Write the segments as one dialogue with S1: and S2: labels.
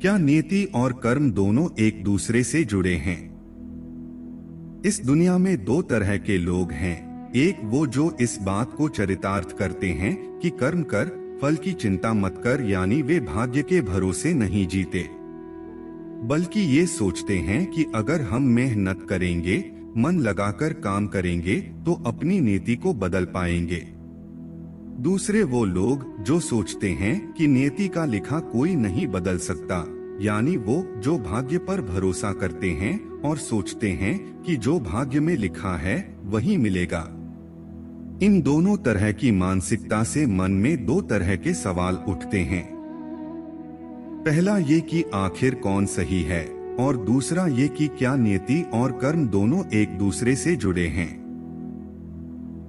S1: क्या नियति और कर्म दोनों एक दूसरे से जुड़े हैं? इस दुनिया में दो तरह के लोग हैं। एक वो जो इस बात को चरितार्थ करते हैं कि कर्म कर, फल की चिंता मत कर, यानी वे भाग्य के भरोसे नहीं जीते, बल्कि ये सोचते हैं कि अगर हम मेहनत करेंगे, मन लगाकर काम करेंगे तो अपनी नीति को बदल पाएंगे। दूसरे वो लोग जो सोचते हैं कि नियति का लिखा कोई नहीं बदल सकता, यानी वो जो भाग्य पर भरोसा करते हैं और सोचते हैं कि जो भाग्य में लिखा है वही मिलेगा। इन दोनों तरह की मानसिकता से मन में दो तरह के सवाल उठते हैं। पहला ये कि आखिर कौन सही है, और दूसरा ये कि क्या नियति और कर्म दोनों एक दूसरे से जुड़े हैं।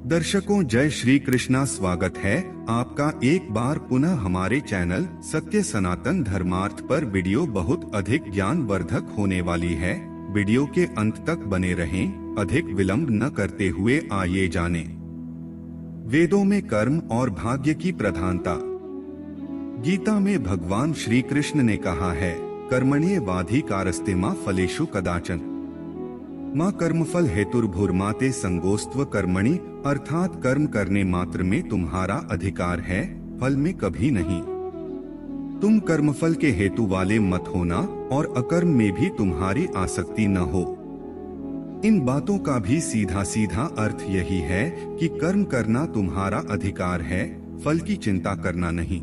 S1: दर्शकों, जय श्री कृष्णा। स्वागत है आपका एक बार पुनः हमारे चैनल सत्य सनातन धर्मार्थ पर। वीडियो बहुत अधिक ज्ञान वर्धक होने वाली है। वीडियो के अंत तक बने रहें। अधिक विलंब न करते हुए आइए जानें। वेदों में कर्म और भाग्य की प्रधानता। गीता में भगवान श्री कृष्ण ने कहा है, कर्मण्येवाधिकारस्ते मा फलेषु कदाचन माँ कर्मफल हेतुर्भुर्माते संगोस्त्व कर्मणि, अर्थात कर्म करने मात्र में तुम्हारा अधिकार है, फल में कभी नहीं। तुम कर्मफल के हेतु वाले मत होना और अकर्म में भी तुम्हारी आसक्ति न हो। इन बातों का भी सीधा सीधा अर्थ यही है कि कर्म करना तुम्हारा अधिकार है, फल की चिंता करना नहीं।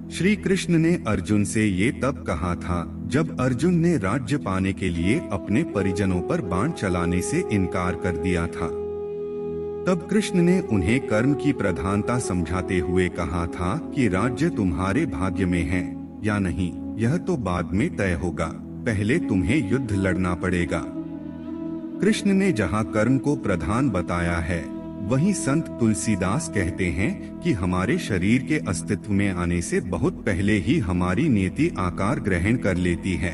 S1: श्री कृष्ण ने अर्जुन से ये तब कहा था जब अर्जुन ने राज्य पाने के लिए अपने परिजनों पर बाण चलाने से इनकार कर दिया था। तब कृष्ण ने उन्हें कर्म की प्रधानता समझाते हुए कहा था कि राज्य तुम्हारे भाग्य में है या नहीं, यह तो बाद में तय होगा, पहले तुम्हें युद्ध लड़ना पड़ेगा। कृष्ण ने जहाँ कर्म को प्रधान बताया है, वहीं संत तुलसीदास कहते हैं कि हमारे शरीर के अस्तित्व में आने से बहुत पहले ही हमारी नियति आकार ग्रहण कर लेती है।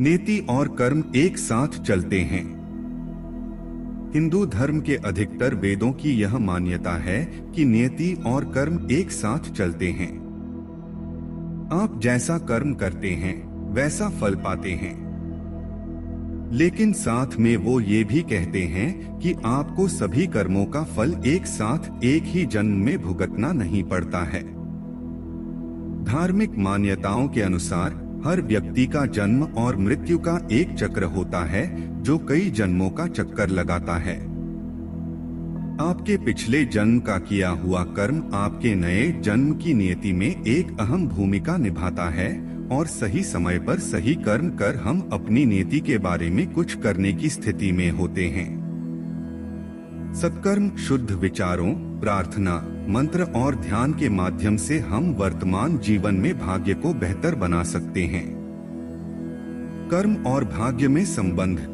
S1: नियति और कर्म एक साथ चलते हैं। हिंदू धर्म के अधिकतर वेदों की यह मान्यता है कि नियति और कर्म एक साथ चलते हैं। आप जैसा कर्म करते हैं वैसा फल पाते हैं, लेकिन साथ में वो ये भी कहते हैं कि आपको सभी कर्मों का फल एक साथ एक ही जन्म में भुगतना नहीं पड़ता है। धार्मिक मान्यताओं के अनुसार हर व्यक्ति का जन्म और मृत्यु का एक चक्र होता है जो कई जन्मों का चक्कर लगाता है। आपके पिछले जन्म का किया हुआ कर्म आपके नए जन्म की नियति में एक अहम भूमिका निभाता है, और सही समय पर सही कर्म कर हम अपनी नियति के बारे में कुछ करने की स्थिति में होते हैं। सत्कर्म, शुद्ध विचारों, प्रार्थना, मंत्र और ध्यान के माध्यम से हम वर्तमान जीवन में भाग्य को बेहतर बना सकते हैं। कर्म और भाग्य में संबंध।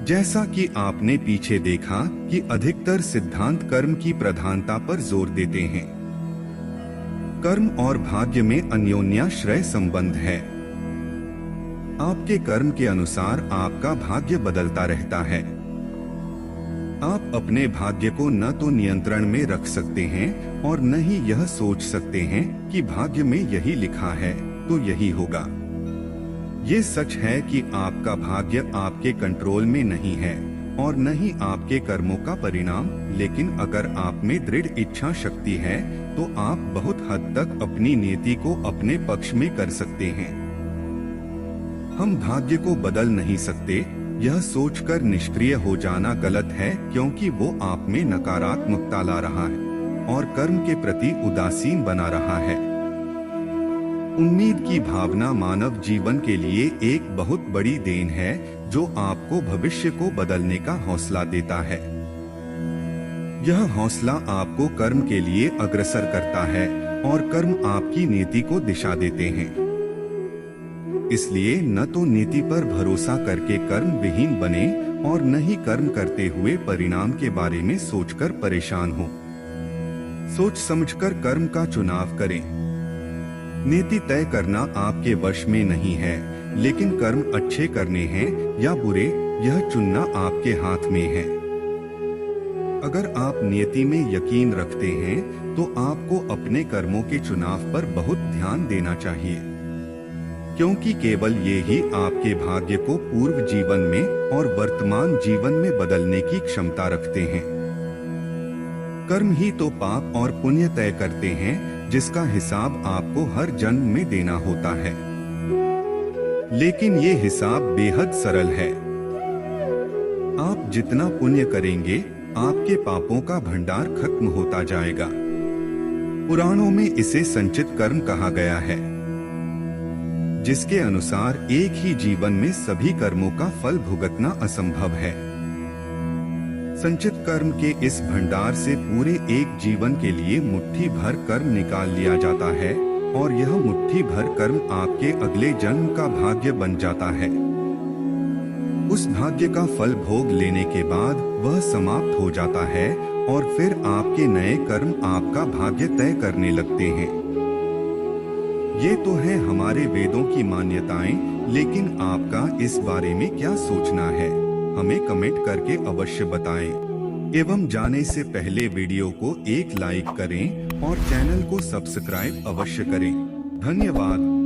S1: जैसा कि आपने पीछे देखा कि अधिकतर सिद्धांत कर्म की प्रधानता पर जोर देते हैं। कर्म और भाग्य में अन्योन्याश्रय संबंध है। आपके कर्म के अनुसार आपका भाग्य बदलता रहता है। आप अपने भाग्य को न तो नियंत्रण में रख सकते हैं और न ही यह सोच सकते हैं कि भाग्य में यही लिखा है तो यही होगा। ये सच है कि आपका भाग्य आपके कंट्रोल में नहीं है और न ही आपके कर्मों का परिणाम, लेकिन अगर आप में दृढ़ इच्छा शक्ति है तो आप बहुत हद तक अपनी नियति को अपने पक्ष में कर सकते हैं। हम भाग्य को बदल नहीं सकते, यह सोचकर निष्क्रिय हो जाना गलत है, क्योंकि वो आप में नकारात्मकता ला रहा है और कर्म के प्रति उदासीन बना रहा है। उम्मीद की भावना मानव जीवन के लिए एक बहुत बड़ी देन है जो आपको भविष्य को बदलने का हौसला देता है। यह हौसला आपको कर्म के लिए अग्रसर करता है और कर्म आपकी नीति को दिशा देते हैं। इसलिए न तो नीति पर भरोसा करके कर्म विहीन बने और न ही कर्म करते हुए परिणाम के बारे में सोचकर परेशान हो। सोच समझकर कर्म का चुनाव करें। नीति तय करना आपके वश में नहीं है, लेकिन कर्म अच्छे करने हैं या बुरे, यह चुनना आपके हाथ में है। अगर आप नियति में यकीन रखते हैं तो आपको अपने कर्मों के चुनाव पर बहुत ध्यान देना चाहिए, क्योंकि केवल ये ही आपके भाग्य को पूर्व जीवन में और वर्तमान जीवन में बदलने की क्षमता रखते हैं। कर्म ही तो पाप और पुण्य तय करते हैं, जिसका हिसाब आपको हर जन्म में देना होता है। लेकिन ये हिसाब बेहद सरल है। आप जितना पुण्य करेंगे, आपके पापों का भंडार खत्म होता जाएगा। पुराणों में इसे संचित कर्म कहा गया है, जिसके अनुसार एक ही जीवन में सभी कर्मों का फल भुगतना असंभव है। संचित कर्म के इस भंडार से पूरे एक जीवन के लिए मुट्ठी भर कर्म निकाल लिया जाता है, और यह मुट्ठी भर कर्म आपके अगले जन्म का भाग्य बन जाता है। उस भाग्य का फल भोग लेने के बाद वह समाप्त हो जाता है, और फिर आपके नए कर्म आपका भाग्य तय करने लगते हैं। ये तो है हमारे वेदों की मान्यताएं, लेकिन आपका इस बारे में क्या सोचना है, हमें कमेंट करके अवश्य बताएं। एवं जाने से पहले वीडियो को एक लाइक करें और चैनल को सब्सक्राइब अवश्य करें। धन्यवाद।